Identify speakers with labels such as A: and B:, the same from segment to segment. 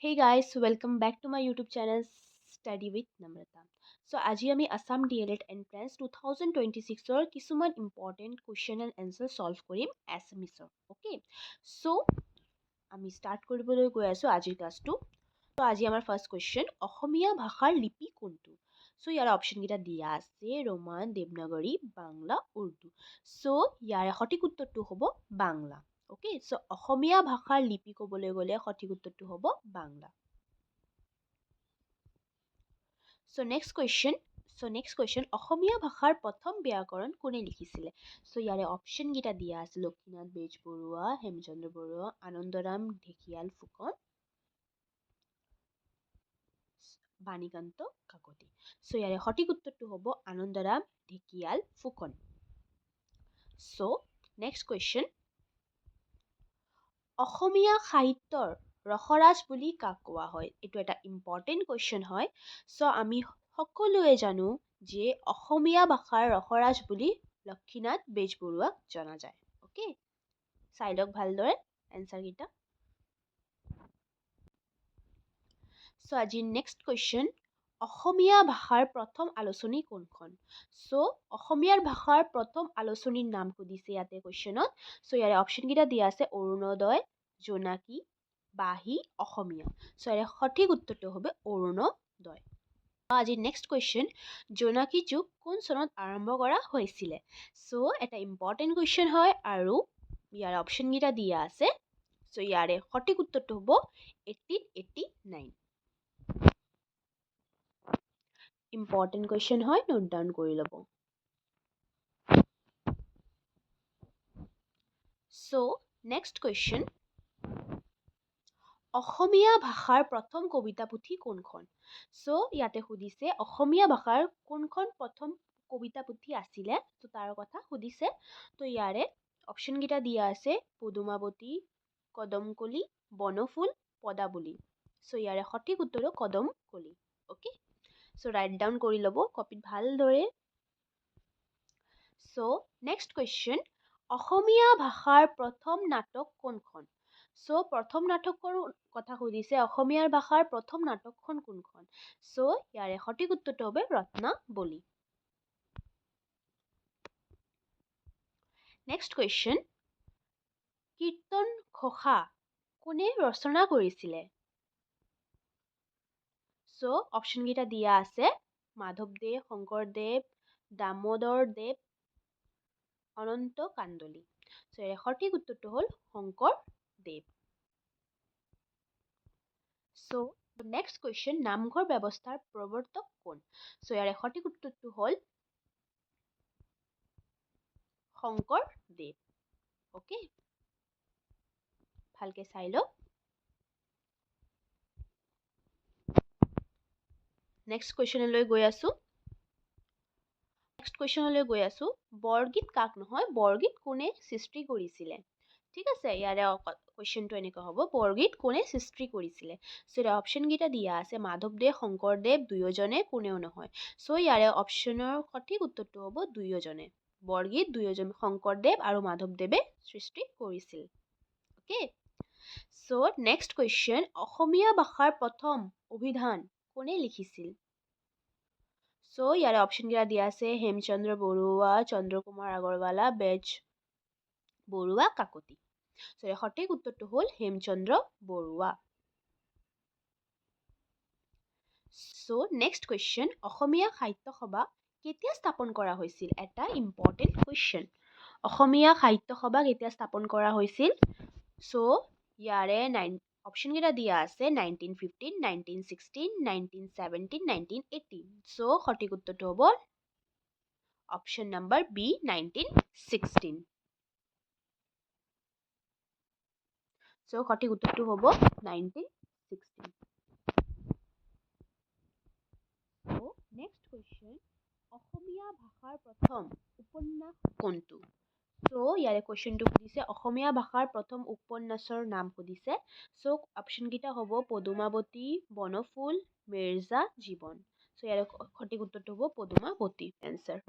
A: Hey guys, welcome back to my YouTube channel Study with Namrata. So আজি আমি Assam DLED Entrance 2026 ৰ কিছুমান important question and answer solve কৰিম এছামিছৰ okay so আমি start কৰিবলৈ গৈ আছো আজিৰ ক্লাছটো তো আজি আমাৰ ফাৰ্ষ্ট কুৱেশ্যন অসমীয়া ভাষাৰ লিপি কোনটো সো ইয়াৰ অপশ্যনকেইটা দিয়া আছে ৰোমান দেৱনাগৰী বাংলা উৰ্দু সো ইয়াৰ সঠিক উত্তৰটো হ'ব বাংলা ওকে সো অসমীয়া ভাষাৰ লিপি ক'বলৈ গ'লে সঠিক উত্তৰটো হ'ব বাংলা সো নেক্সট কুৱেশ্যন অসমীয়া ভাষাৰ প্ৰথম ব্যাকৰণ কোনে লিখিছিলে সো ইয়াৰে অপশ্যনকেইটা দিয়া আছে লক্ষ্মীনাথ বেজবৰুৱা হেমচন্দ্ৰ বৰুৱা আনন্দৰাম ঢেকিয়াল ফুকন বাণীকান্ত কাকতি সো ইয়াৰে সঠিক উত্তৰটো হ'ব Anandaram Dhekial Phukan so next question Assamese সাহিত্যৰ ৰসৰাজ বুলি কাক কোৱা হয় এইটো এটা ইম্পৰ্টেণ্ট কুৱেশ্যন হয় সো আমি সকলোৱে জানো যে অসমীয়া ভাষাৰ ৰসৰাজ বুলি লক্ষ্মীনাথ বেজবৰুৱাক জনা যায় ওকে চাই লওক ভালদৰে এনসাৰকেইটা সো আজি নেক্সট কুৱেশ্যন অসমীয়া ভাষাৰ প্ৰথম আলোচনী কোনখন সো অসমীয়াৰ ভাষাৰ প্ৰথম আলোচনীৰ নাম সুধিছে ইয়াতে কুৱেশ্যনত সো ইয়াৰে অপশ্যনকেইটা দিয়া আছে অৰুণোদয় জোনাকী বাহী অসমীয়া সো ইয়াৰে সঠিক উত্তৰটো হ'ব অৰুণোদয় আজি নেক্সট কুৱেশ্যন জোনাকী যুগ কোন চনত আৰম্ভ কৰা হৈছিলে সো এটা ইম্পৰ্টেণ্ট কুৱেশ্যন হয় আৰু ইয়াৰ অপশ্যনকেইটা দিয়া আছে সো ইয়াৰে সঠিক উত্তৰটো হ'ব 1889 ইম্পৰ্টেণ্ট কুৱেশ্যন হয় নোট ডাউন কৰি ল'ব সো নেক্সট কুৱেশ্যন অসমীয়া ভাষাৰ প্ৰথম কবিতা পুথি কোনখন সো ইয়াতে সুধিছে অসমীয়া ভাষাৰ কোনখন প্ৰথম কবিতা পুথি আছিলে তো তাৰ কথা সুধিছে তো ইয়াৰে অপশ্যনকেইটা দিয়া আছে পদুমাৱতী কদমকলি বনফুল পদাৱলী সো ইয়াৰে সঠিক উত্তৰ কদমকলি ওকে সো ৰাইট ডাউন কৰি ল'ব কপিত ভালদৰে সো নেক্সট কুৱেশ্যন অসমীয়া ভাষাৰ প্ৰথম নাটক কোনখন সো প্ৰথম নাটকৰ কথা সুধিছে অসমীয়া ভাষাৰ প্ৰথম নাটকখন কোনখন সো ইয়াৰে সঠিক উত্তৰটো হ'ব ৰত্নাৱলী নেক্সট কুৱেশ্যন কীৰ্তন ঘোষা কোনে ৰচনা কৰিছিলে সো অপশ্যনকেইটা দিয়া আছে মাধৱদেৱ শংকৰদেৱ দামোদৰদেৱ অনন্ত কাণ্ডলী সো ইয়াৰে সঠিক উত্তৰটো হ'ল শংকৰদেৱ সো নেক্সট কুৱেশ্যন নামঘৰ ব্যৱস্থাৰ প্ৰৱৰ্তক কোন সো ইয়াৰে সঠিক উত্তৰটো হ'ল শংকৰদেৱ ওকে ভালকে চাই লওক নেক্সট কুৱেশ্যনলৈ গৈ আছো বৰগীত কাক নহয় বৰগীত কোনে সৃষ্টি কৰিছিলে ঠিক আছে ইয়াৰে কুৱেশ্যনটো এনেকুৱা হ'ব বৰগীত কোনে সৃষ্টি কৰিছিলে সো ইয়াৰ অপশ্যনকেইটা দিয়া আছে মাধৱদেৱ শংকৰদেৱ দুয়োজনে কোনেও নহয় সো ইয়াৰে অপশ্যনৰ সঠিক উত্তৰটো হ'ব দুয়োজনে বৰগীত দুয়োজন শংকৰদেৱ আৰু মাধৱদেৱে সৃষ্টি কৰিছিল ওকে সো নেক্সট কুৱেশ্যন অসমীয়া ভাষাৰ প্ৰথম অভিধান কোনে লিখিছিল সো ইয়াৰে অপশ্যনকেইটা দিয়া আছে হেমচন্দ্ৰ বৰুৱা চন্দ্ৰকুমাৰ আগৰৱালা বেজ বৰুৱা কাকতি সো ইয়াৰ সঠিক উত্তৰটো হ'ল Hemchandra Barua so next question Assamese Sahitya Sabha কেতিয়া স্থাপন কৰা হৈছিল এটা ইম্পৰ্টেণ্ট কুৱেশ্যন অসমীয়া সাহিত্য সভা কেতিয়া স্থাপন কৰা হৈছিল সো ইয়াৰে অপশ্যনকেইটা দিয়া আছে 1915 1916 1917 1918 সো সঠিক উত্তৰটো হ'ব অপশ্যন নম্বৰ বি 1916 সো সঠিক উত্তৰটো হ'ব 1916 নেক্সট কুৱেশ্যন অসমীয়া ভাষাৰ প্ৰথম উপন্যাস কোনটো সো ইয়াৰে কুৱেশ্যনটো সুধিছে অসমীয়া ভাষাৰ প্ৰথম উপন্যাসৰ নাম সুধিছে সো অপশ্যনকেইটা হ'ব পদুমাৱতী বনফুল মিৰ্জা জীৱন সো ইয়াৰে সঠিক উত্তৰটো হ'ব পদুমাৱতী এনসাৰ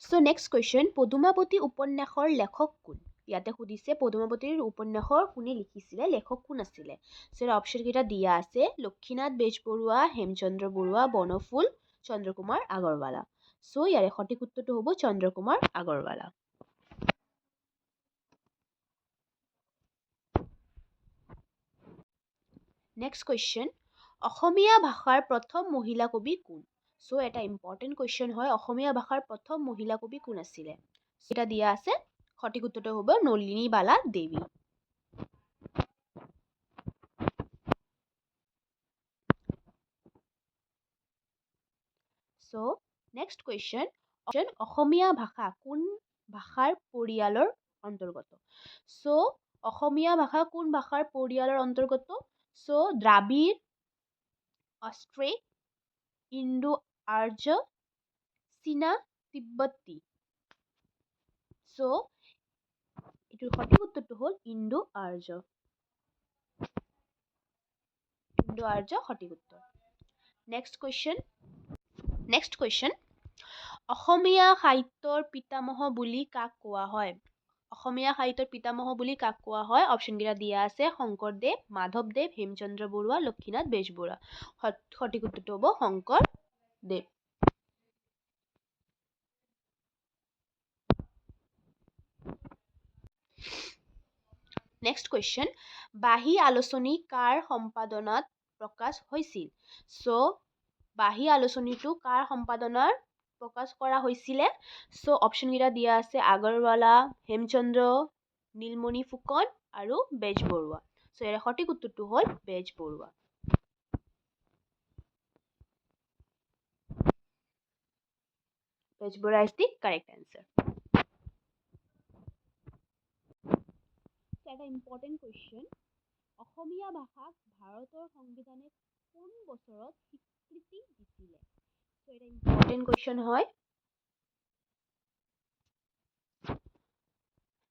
A: সো নেক্সট কুৱেশ্যন পদুমাৱতী উপন্যাসৰ লেখক কোন ইয়াতে সুধিছে পদুমাৱতীৰ উপন্যাসৰ কোনে লিখিছিলে, লেখক কোন আছিলে। চ' অপশ্যনকেইটা দিয়া আছে লক্ষীনাথ বেজবৰুৱা, হেমচন্দ্ৰ বৰুৱা, বনফুল, চন্দ্ৰকুমাৰ আগৰৱালা। চ' ইয়াৰে সঠিক উত্তৰটো হ'ব চন্দ্ৰকুমাৰ আগৰৱালা। নেক্সট কুৱেশ্যন, অসমীয়া ভাষাৰ প্ৰথম মহিলা কবি কোন? চ' এটা ইম্পৰ্টেণ্ট কুৱেশ্যন হয়, অসমীয়া ভাষাৰ প্ৰথম মহিলা কবি কোন আছিলে। এটা দিয়া আছে, সঠিক উত্তৰটো হ'ব নলিনীবালা দেৱী। চ' নেক্সট কুৱেশ্যন, অসমীয়া ভাষা কোন ভাষাৰ পৰিয়ালৰ অন্তৰ্গত? চ' অসমীয়া ভাষা কোন ভাষাৰ পৰিয়ালৰ অন্তৰ্গত? চ' দ্ৰাবিড়, অষ্ট্ৰিক, ইণ্ডো আৰ্য, চীনা, তিব্বতী। চ' এইটোৰ সঠিক উত্তৰটো হ'ল ইণ্ডো আৰ্য। ইণ্ডো আৰ্য সঠিক উত্তৰ। নেক্সট কুৱেশ্যন, অসমীয়া সাহিত্যৰ পিতামহ বুলি কাক কোৱা হয়? অসমীয়া সাহিত্যৰ পিতামহ বুলি কাক কোৱা হয়? অপশ্যনকেইটা দিয়া আছে শংকৰদেৱ, মাধৱদেৱ, হেমচন্দ্ৰ বৰুৱা, লক্ষীনাথ বেজবৰুৱা। সঠিক উত্তৰটো হ'ব শংকৰদেৱ। নেক্সট কুৱেশ্যন, বাহী আলোচনী কাৰ সম্পাদনাত প্ৰকাশ হৈছিল? চ' বাহী আলোচনীটো কাৰ সম্পাদনাত প্ৰকাশ কৰা হৈছিলে? চ' অপশ্যনকেইটা দিয়া আছে আগৰৱালা, হেমচন্দ্ৰ, নীলমণি ফুকন আৰু বেজবৰুৱা। চ' ইয়াৰে সঠিক উত্তৰটো হ'ল Bezbaruah. Bezbaruah is the correct answer. এটা ইম্পৰ্টেণ্ট কুৱেশ্যন, অসমীয়া ভাষাক ভাৰতৰ সংবিধানে কোন বছৰত স্বীকৃতি দিছিলে? চ' এটা ইম্পৰ্টেণ্ট কুৱেশ্যন হয়।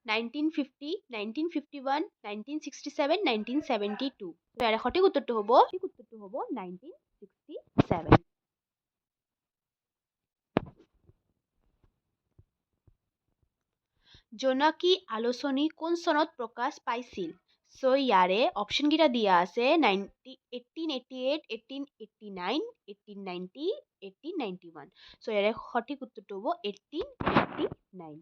A: 1950, 1951, 1967, 1972। ইয়াৰে সঠিক উত্তৰটো হ'ব 1967। জোনাকী আলোচনী কোন চনত প্ৰকাশ পাইছিল? চ' ইয়াৰে অপশ্যনকেইটা দিয়া আছে 1888, 1889, 1890, 1891। চ' ইয়াৰে সঠিক উত্তৰটো হ'ব 1889।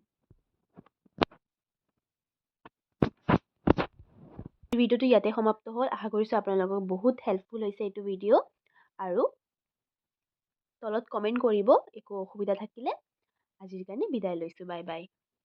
A: ভিডিঅ'টো ইয়াতে সমাপ্ত হ'ল। আশা কৰিছোঁ আপোনালোকক বহুত হেল্পফুল হৈছে এইটো ভিডিঅ'। আৰু তলত কমেণ্ট কৰিব একো অসুবিধা থাকিলে। আজিৰ কাৰণে বিদায় লৈছোঁ। Bye bye.